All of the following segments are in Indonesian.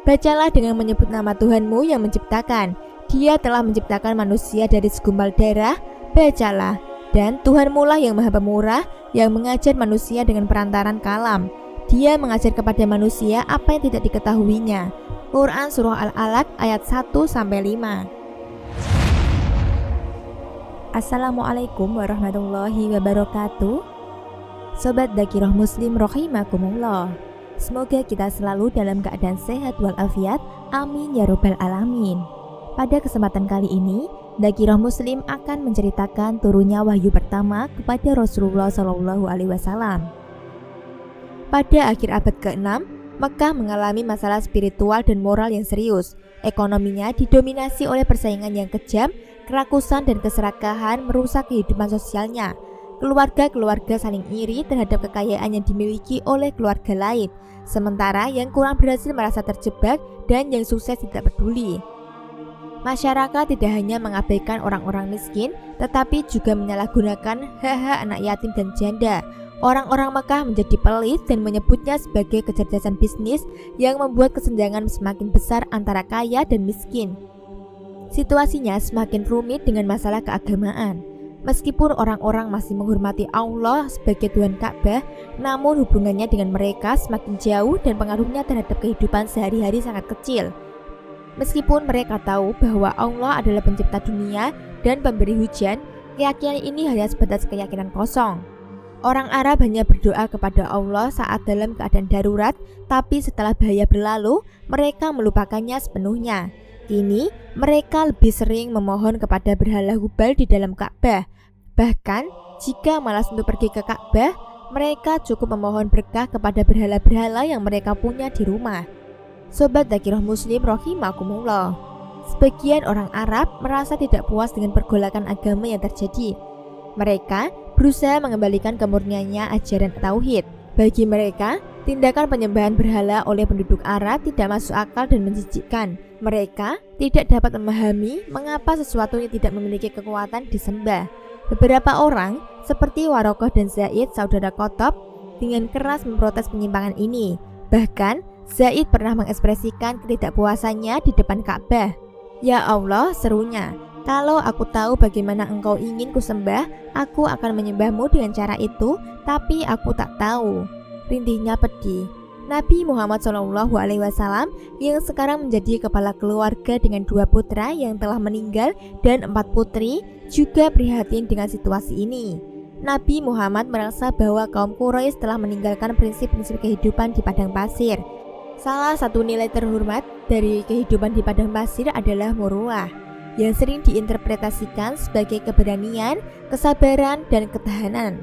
Bacalah dengan menyebut nama Tuhanmu yang menciptakan. Dia telah menciptakan manusia dari segumpal darah. Bacalah. Dan Tuhanmu lah yang Maha Pemurah, yang mengajar manusia dengan perantaran kalam. Dia mengajar kepada manusia apa yang tidak diketahuinya. Quran Surah Al-Alaq ayat 1-5. Assalamualaikum warahmatullahi wabarakatuh. Sobat Dzakirah Muslim rahimakumullah. Semoga kita selalu dalam keadaan sehat walafiat. Amin ya robbal alamin. Pada kesempatan kali ini, Dzakirah Muslim akan menceritakan turunnya wahyu pertama kepada Rasulullah SAW. Pada akhir abad ke-6, Mekah mengalami masalah spiritual dan moral yang serius. Ekonominya didominasi oleh persaingan yang kejam, kerakusan dan keserakahan merusak kehidupan sosialnya. Keluarga-keluarga saling iri terhadap kekayaan yang dimiliki oleh keluarga lain, sementara yang kurang berhasil merasa terjebak dan yang sukses tidak peduli. Masyarakat tidak hanya mengabaikan orang-orang miskin, tetapi juga menyalahgunakan hak-hak anak yatim dan janda. Orang-orang Mekah menjadi pelit dan menyebutnya sebagai kecerdasan bisnis yang membuat kesenjangan semakin besar antara kaya dan miskin. Situasinya semakin rumit dengan masalah keagamaan. Meskipun orang-orang masih menghormati Allah sebagai Tuhan Ka'bah, namun hubungannya dengan mereka semakin jauh dan pengaruhnya terhadap kehidupan sehari-hari sangat kecil. Meskipun mereka tahu bahwa Allah adalah pencipta dunia dan pemberi hujan, keyakinan ini hanya sebatas keyakinan kosong. Orang Arab hanya berdoa kepada Allah saat dalam keadaan darurat, tapi setelah bahaya berlalu, mereka melupakannya sepenuhnya. Kini, mereka lebih sering memohon kepada berhala Hubal di dalam Ka'bah. Bahkan, jika malas untuk pergi ke Ka'bah, mereka cukup memohon berkah kepada berhala-berhala yang mereka punya di rumah. Sobat Dzakirah Muslim rahimakumullah. Sebagian orang Arab merasa tidak puas dengan pergolakan agama yang terjadi. Mereka berusaha mengembalikan kemurniannya ajaran tauhid. Bagi mereka, tindakan penyembahan berhala oleh penduduk Arab tidak masuk akal dan menjijikkan. Mereka tidak dapat memahami mengapa sesuatu yang tidak memiliki kekuatan disembah. Beberapa orang, seperti Warokoh dan Zaid, saudara Qotob, dengan keras memprotes penyimpangan ini. Bahkan, Zaid pernah mengekspresikan ketidakpuasannya di depan Ka'bah. Ya Allah, serunya, kalau aku tahu bagaimana engkau ingin kusembah, aku akan menyembahmu dengan cara itu, tapi aku tak tahu. Rintihnya pedih. Nabi Muhammad SAW yang sekarang menjadi kepala keluarga dengan 2 putra yang telah meninggal dan 4 putri juga prihatin dengan situasi ini. Nabi Muhammad merasa bahwa kaum Quraisy telah meninggalkan prinsip-prinsip kehidupan di padang pasir. Salah satu nilai terhormat dari kehidupan di padang pasir adalah muruah, yang sering diinterpretasikan sebagai keberanian, kesabaran, dan ketahanan.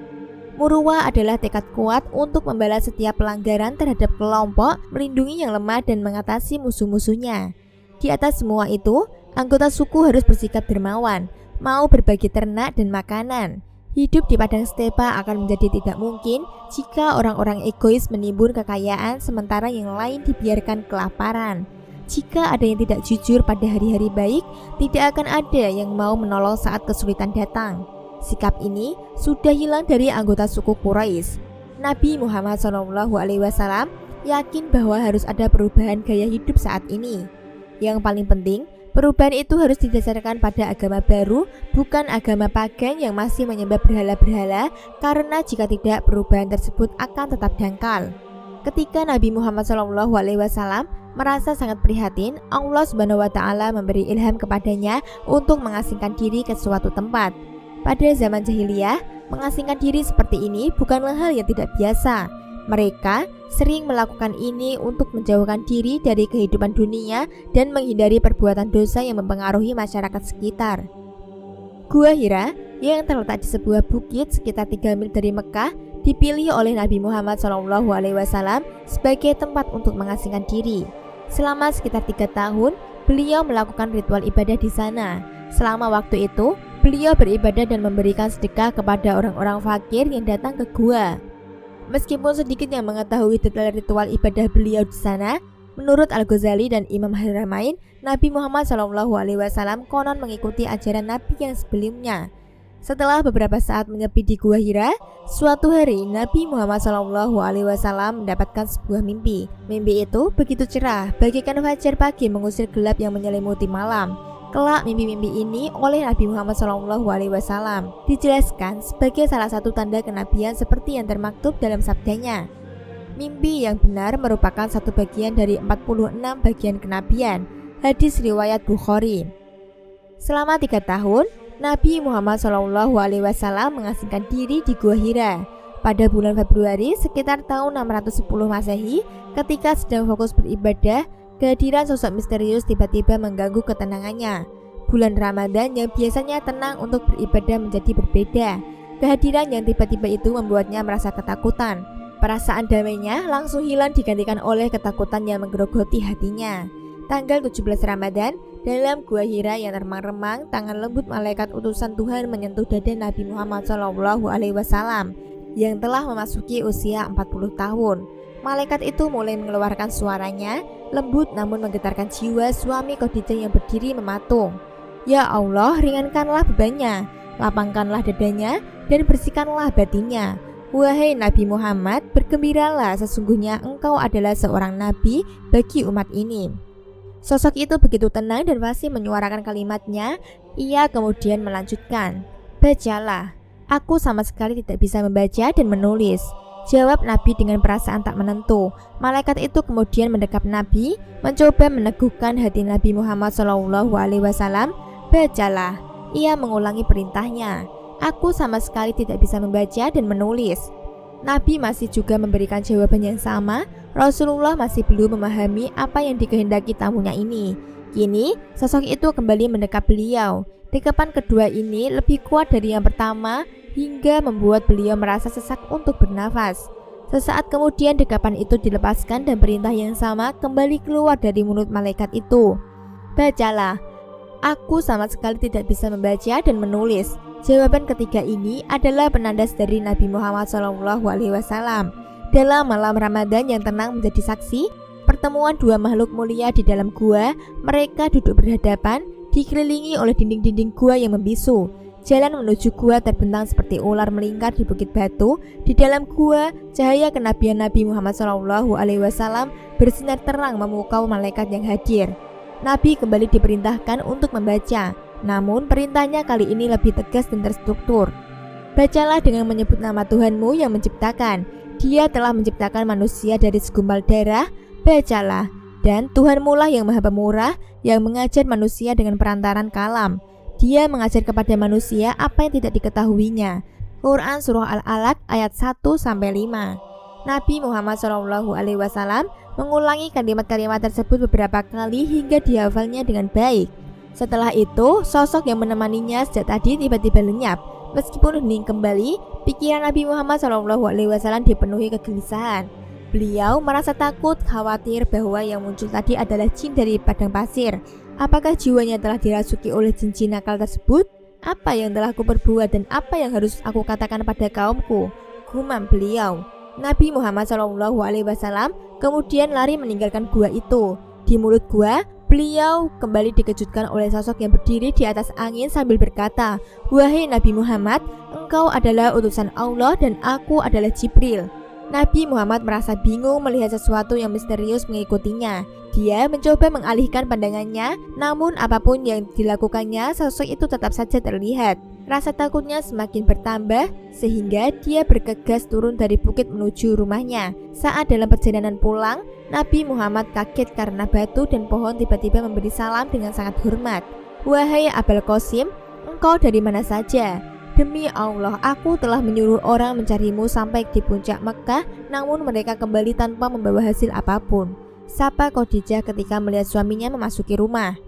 Muruah adalah tekad kuat untuk membalas setiap pelanggaran terhadap kelompok, melindungi yang lemah, dan mengatasi musuh-musuhnya. Di atas semua itu, anggota suku harus bersikap dermawan, mau berbagi ternak dan makanan. Hidup di padang stepa akan menjadi tidak mungkin jika orang-orang egois menimbun kekayaan sementara yang lain dibiarkan kelaparan. Jika ada yang tidak jujur pada hari-hari baik, tidak akan ada yang mau menolong saat kesulitan datang. Sikap ini sudah hilang dari anggota suku Quraisy. Nabi Muhammad SAW yakin bahwa harus ada perubahan gaya hidup saat ini. Yang paling penting, perubahan itu harus didasarkan pada agama baru, bukan agama pagan yang masih menyembah berhala-berhala, karena jika tidak, perubahan tersebut akan tetap dangkal. Ketika Nabi Muhammad SAW merasa sangat prihatin, Allah SWT memberi ilham kepadanya untuk mengasingkan diri ke suatu tempat. Pada zaman jahiliyah, mengasingkan diri seperti ini bukanlah hal yang tidak biasa. Mereka sering melakukan ini untuk menjauhkan diri dari kehidupan dunia dan menghindari perbuatan dosa yang mempengaruhi masyarakat sekitar. Gua Hira yang terletak di sebuah bukit sekitar 3 mil dari Mekah dipilih oleh Nabi Muhammad SAW sebagai tempat untuk mengasingkan diri. Selama sekitar 3 tahun, beliau melakukan ritual ibadah di sana. Selama waktu itu, beliau beribadah dan memberikan sedekah kepada orang-orang fakir yang datang ke gua. Meskipun sedikit yang mengetahui detail ritual ibadah beliau di sana, menurut Al-Ghazali dan Imam Haramain, Nabi Muhammad SAW konon mengikuti ajaran Nabi yang sebelumnya. Setelah beberapa saat menyepi di Gua Hira, suatu hari Nabi Muhammad SAW mendapatkan sebuah mimpi. Mimpi itu begitu cerah, bagaikan fajar pagi mengusir gelap yang menyelimuti malam. Kelak mimpi-mimpi ini oleh Nabi Muhammad SAW dijelaskan sebagai salah satu tanda kenabian seperti yang termaktub dalam sabdanya. Mimpi yang benar merupakan satu bagian dari 46 bagian kenabian. Hadis riwayat Bukhari. Selama 3 tahun, Nabi Muhammad SAW mengasingkan diri di Gua Hira. Pada bulan Februari sekitar tahun 610 Masehi, ketika sedang fokus beribadah, kehadiran sosok misterius tiba-tiba mengganggu ketenangannya. Bulan Ramadan yang biasanya tenang untuk beribadah menjadi berbeda. Kehadiran yang tiba-tiba itu membuatnya merasa ketakutan. Perasaan damainya langsung hilang digantikan oleh ketakutan yang menggerogoti hatinya. Tanggal 17 Ramadan, dalam Gua Hira yang remang-remang, tangan lembut malaikat utusan Tuhan menyentuh dada Nabi Muhammad SAW yang telah memasuki usia 40 tahun. Malaikat itu mulai mengeluarkan suaranya, lembut namun menggetarkan jiwa suami Khadijah yang berdiri mematung. Ya Allah, ringankanlah bebannya, lapangkanlah dadanya, dan bersihkanlah batinnya. Wahai Nabi Muhammad, bergembiralah, sesungguhnya engkau adalah seorang nabi bagi umat ini. Sosok itu begitu tenang dan fasih menyuarakan kalimatnya. Ia kemudian melanjutkan, bacalah. Aku sama sekali tidak bisa membaca dan menulis, jawab Nabi dengan perasaan tak menentu. Malaikat itu kemudian mendekap Nabi, mencoba meneguhkan hati Nabi Muhammad SAW. Bacalah. Ia mengulangi perintahnya. Aku sama sekali tidak bisa membaca dan menulis. Nabi masih juga memberikan jawaban yang sama. Rasulullah masih belum memahami apa yang dikehendaki tamunya ini. Kini, sosok itu kembali mendekap beliau. Dekapan kedua ini lebih kuat dari yang pertama hingga membuat beliau merasa sesak untuk bernafas. Sesaat kemudian dekapan itu dilepaskan dan perintah yang sama kembali keluar dari mulut malaikat itu. Bacalah. Aku sama sekali tidak bisa membaca dan menulis. Jawaban ketiga ini adalah penandas dari Nabi Muhammad SAW. Dalam malam Ramadan yang tenang menjadi saksi pertemuan dua makhluk mulia di dalam gua. Mereka duduk berhadapan, dikelilingi oleh dinding-dinding gua yang membisu. Jalan menuju gua terbentang seperti ular melingkar di bukit batu. Di dalam gua, cahaya kenabian Nabi Muhammad SAW bersinar terang memukau malaikat yang hadir. Nabi kembali diperintahkan untuk membaca, namun perintahnya kali ini lebih tegas dan terstruktur. Bacalah dengan menyebut nama Tuhanmu yang menciptakan. Dia telah menciptakan manusia dari segumpal darah. Bacalah. Dan Tuhanmu lah yang maha pemurah, yang mengajar manusia dengan perantaran kalam. Dia mengajar kepada manusia apa yang tidak diketahuinya. Quran Surah Al-Alaq ayat 1-5. Nabi Muhammad SAW mengulangi kalimat-kalimat tersebut beberapa kali hingga dihafalnya dengan baik. Setelah itu, sosok yang menemaninya sejak tadi tiba-tiba lenyap. Meskipun hening kembali, pikiran Nabi Muhammad SAW dipenuhi kegelisahan. Beliau merasa takut, khawatir bahwa yang muncul tadi adalah jin dari padang pasir. Apakah jiwanya telah dirasuki oleh jin-jin nakal tersebut? Apa yang telah aku perbuat dan apa yang harus aku katakan pada kaumku? Gumam beliau. Nabi Muhammad SAW kemudian lari meninggalkan gua itu. Di mulut gua, beliau kembali dikejutkan oleh sosok yang berdiri di atas angin sambil berkata, wahai Nabi Muhammad, engkau adalah utusan Allah dan aku adalah Jibril. Nabi Muhammad merasa bingung melihat sesuatu yang misterius mengikutinya. Dia mencoba mengalihkan pandangannya, namun apapun yang dilakukannya, sosok itu tetap saja terlihat. Rasa takutnya semakin bertambah, sehingga dia bergegas turun dari bukit menuju rumahnya. Saat dalam perjalanan pulang, Nabi Muhammad kaget karena batu dan pohon tiba-tiba memberi salam dengan sangat hormat. Wahai Abul Qasim, engkau dari mana saja? Demi Allah, aku telah menyuruh orang mencarimu sampai di puncak Mekah, namun mereka kembali tanpa membawa hasil apapun. Sapa Khadijah ketika melihat suaminya memasuki rumah.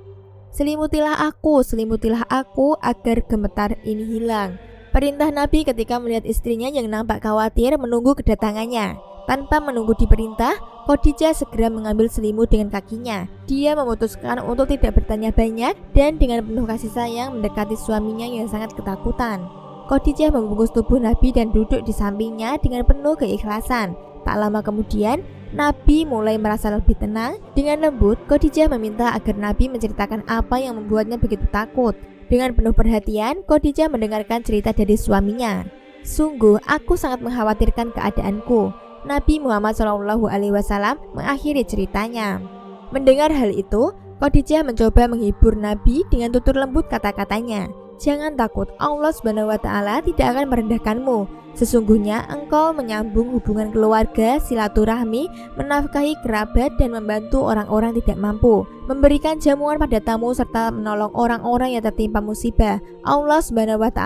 Selimutilah aku agar gemetar ini hilang. Perintah Nabi ketika melihat istrinya yang nampak khawatir menunggu kedatangannya. Tanpa menunggu diperintah, Khadijah segera mengambil selimut dengan kakinya. Dia memutuskan untuk tidak bertanya banyak dan dengan penuh kasih sayang mendekati suaminya yang sangat ketakutan. Khadijah membungkus tubuh Nabi dan duduk di sampingnya dengan penuh keikhlasan. Tak lama kemudian, Nabi mulai merasa lebih tenang. Dengan lembut, Khadijah meminta agar Nabi menceritakan apa yang membuatnya begitu takut. Dengan penuh perhatian, Khadijah mendengarkan cerita dari suaminya. Sungguh, aku sangat mengkhawatirkan keadaanku. Nabi Muhammad SAW mengakhiri ceritanya. Mendengar hal itu, Khadijah mencoba menghibur Nabi dengan tutur lembut kata-katanya. Jangan takut, Allah SWT tidak akan merendahkanmu. Sesungguhnya engkau menyambung hubungan keluarga, silaturahmi, menafkahi kerabat, dan membantu orang-orang tidak mampu, memberikan jamuan pada tamu, serta menolong orang-orang yang tertimpa musibah. Allah SWT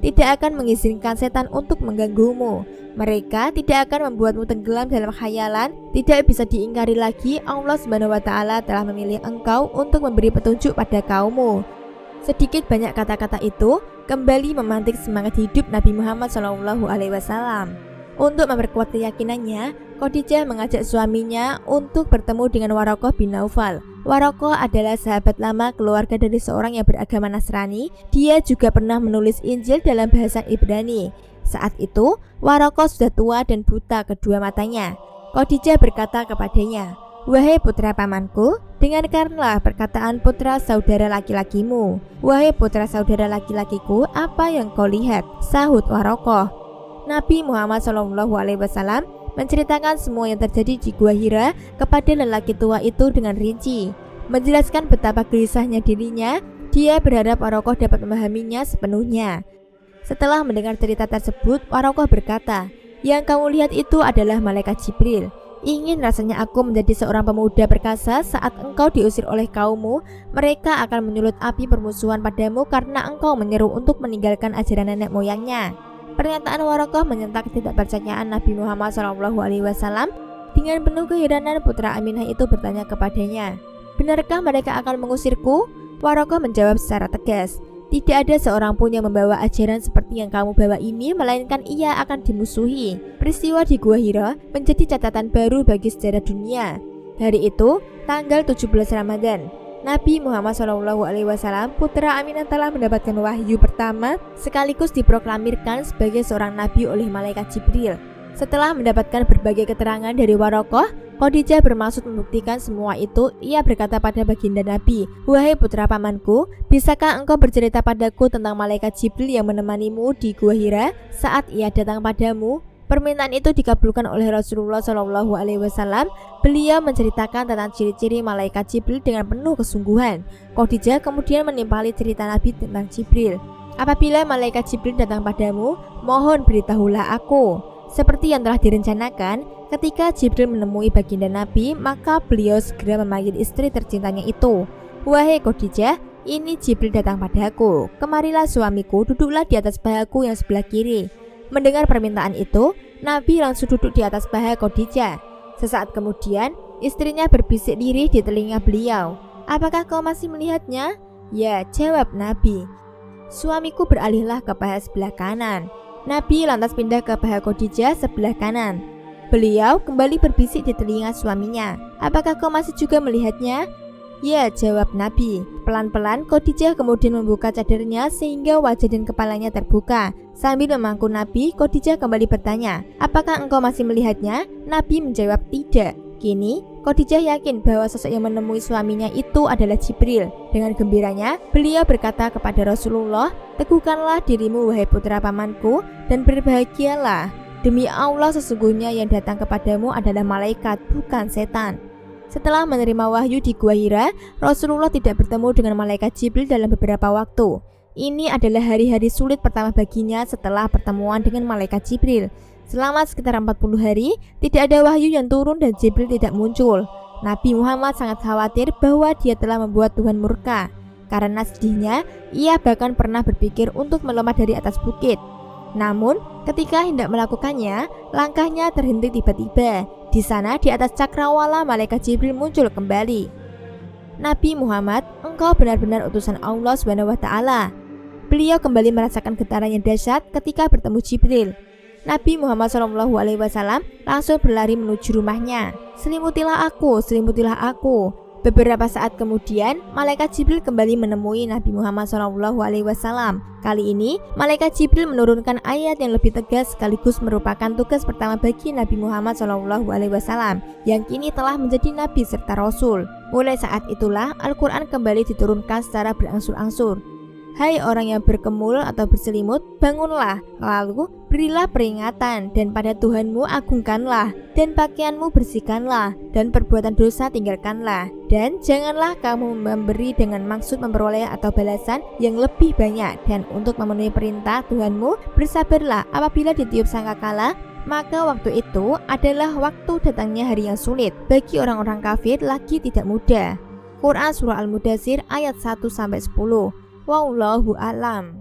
tidak akan mengizinkan setan untuk mengganggumu. Mereka tidak akan membuatmu tenggelam dalam khayalan. Tidak bisa diingkari lagi, Allah SWT telah memilih engkau untuk memberi petunjuk pada kaummu. Sedikit banyak kata-kata itu kembali memantik semangat hidup Nabi Muhammad SAW. Untuk memperkuat keyakinannya, Khadijah mengajak suaminya untuk bertemu dengan Waraqah bin Naufal. Waraqah adalah sahabat lama keluarga dari seorang yang beragama Nasrani. Dia juga pernah menulis Injil dalam bahasa Ibrani. Saat itu, Waraqah sudah tua dan buta kedua matanya. Khadijah berkata kepadanya, "Wahai putra pamanku, dengarkanlah perkataan putra saudara laki-lakimu." "Wahai putra saudara laki-lakiku, apa yang kau lihat?" sahut Waraqah. Nabi Muhammad SAW menceritakan semua yang terjadi di Gua Hira kepada lelaki tua itu dengan rinci, menjelaskan betapa gelisahnya dirinya. Dia berharap Waraqah dapat memahaminya sepenuhnya. Setelah mendengar cerita tersebut, Waraqah berkata, "Yang kamu lihat itu adalah malaikat Jibril. Ingin rasanya aku menjadi seorang pemuda perkasa saat engkau diusir oleh kaummu. Mereka akan menyulut api permusuhan padamu karena engkau menyeru untuk meninggalkan ajaran nenek moyangnya." Pernyataan Waraqah menyentak ketidakpercayaan Nabi Muhammad SAW. Dengan penuh keheranan, putra Aminah itu bertanya kepadanya, "Benarkah mereka akan mengusirku?" Waraqah menjawab secara tegas, "Tidak ada seorang pun yang membawa ajaran seperti yang kamu bawa ini, melainkan ia akan dimusuhi." Peristiwa di Gua Hira menjadi catatan baru bagi sejarah dunia. Hari itu, tanggal 17 Ramadan, Nabi Muhammad SAW, putra Aminah, telah mendapatkan wahyu pertama sekaligus diproklamirkan sebagai seorang nabi oleh malaikat Jibril. Setelah mendapatkan berbagai keterangan dari Waraqah, Khadijah bermaksud membuktikan semua itu. Ia berkata pada baginda Nabi, "Wahai putra pamanku, bisakah engkau bercerita padaku tentang malaikat Jibril yang menemanimu di Gua Hira saat ia datang padamu?" Permintaan itu dikabulkan oleh Rasulullah SAW. Beliau menceritakan tentang ciri-ciri malaikat Jibril dengan penuh kesungguhan. Khadijah kemudian menimpali cerita Nabi tentang Jibril. "Apabila malaikat Jibril datang padamu, mohon beritahulah aku." Seperti yang telah direncanakan, ketika Jibril menemui baginda Nabi, maka beliau segera memanggil istri tercintanya itu. "Wahai Khadijah, ini Jibril datang padaku. Kemarilah suamiku, duduklah di atas pahaku yang sebelah kiri." Mendengar permintaan itu, Nabi langsung duduk di atas paha Khadijah. Sesaat kemudian, istrinya berbisik lirih di telinga beliau, "Apakah kau masih melihatnya?" "Ya," jawab Nabi. "Suamiku beralihlah ke paha sebelah kanan." Nabi lantas pindah ke paha Khadijah sebelah kanan. Beliau kembali berbisik di telinga suaminya, "Apakah kau masih juga melihatnya?" "Ya," jawab Nabi. Pelan-pelan Khadijah kemudian membuka cadarnya sehingga wajah dan kepalanya terbuka. Sambil memangku Nabi, Khadijah kembali bertanya, "Apakah engkau masih melihatnya?" Nabi menjawab, "Tidak." Kini Khadijah yakin bahwa sosok yang menemui suaminya itu adalah Jibril. Dengan gembiranya, beliau berkata kepada Rasulullah, "Teguhkanlah dirimu wahai putra pamanku dan berbahagialah. Demi Allah, sesungguhnya yang datang kepadamu adalah malaikat, bukan setan." Setelah menerima wahyu di Gua Hira, Rasulullah tidak bertemu dengan malaikat Jibril dalam beberapa waktu. Ini adalah hari-hari sulit pertama baginya setelah pertemuan dengan malaikat Jibril. Selama sekitar 40 hari, tidak ada wahyu yang turun dan Jibril tidak muncul. Nabi Muhammad sangat khawatir bahwa dia telah membuat Tuhan murka. Karena sedihnya, ia bahkan pernah berpikir untuk melompat dari atas bukit. Namun, ketika hendak melakukannya, langkahnya terhenti tiba-tiba. Di sana, di atas cakrawala, malaikat Jibril muncul kembali. "Nabi Muhammad, engkau benar-benar utusan Allah SWT." Beliau kembali merasakan getaran yang dahsyat ketika bertemu Jibril. Nabi Muhammad SAW langsung berlari menuju rumahnya. Selimutilah aku." Beberapa saat kemudian, malaikat Jibril kembali menemui Nabi Muhammad SAW. Kali ini, malaikat Jibril menurunkan ayat yang lebih tegas sekaligus merupakan tugas pertama bagi Nabi Muhammad SAW yang kini telah menjadi Nabi serta Rasul. Mulai saat itulah Al-Quran kembali diturunkan secara berangsur-angsur. Hai orang yang berkemul atau berselimut, bangunlah, lalu berilah peringatan, dan pada Tuhanmu agungkanlah, dan pakaianmu bersihkanlah, dan perbuatan dosa tinggalkanlah. Dan janganlah kamu memberi dengan maksud memperoleh atau balasan yang lebih banyak, dan untuk memenuhi perintah Tuhanmu, bersabarlah apabila ditiup sangkakala, maka waktu itu adalah waktu datangnya hari yang sulit bagi orang-orang kafir lagi tidak mudah. Quran Surah Al-Mudathir ayat 1-10. Wallahu a'lam.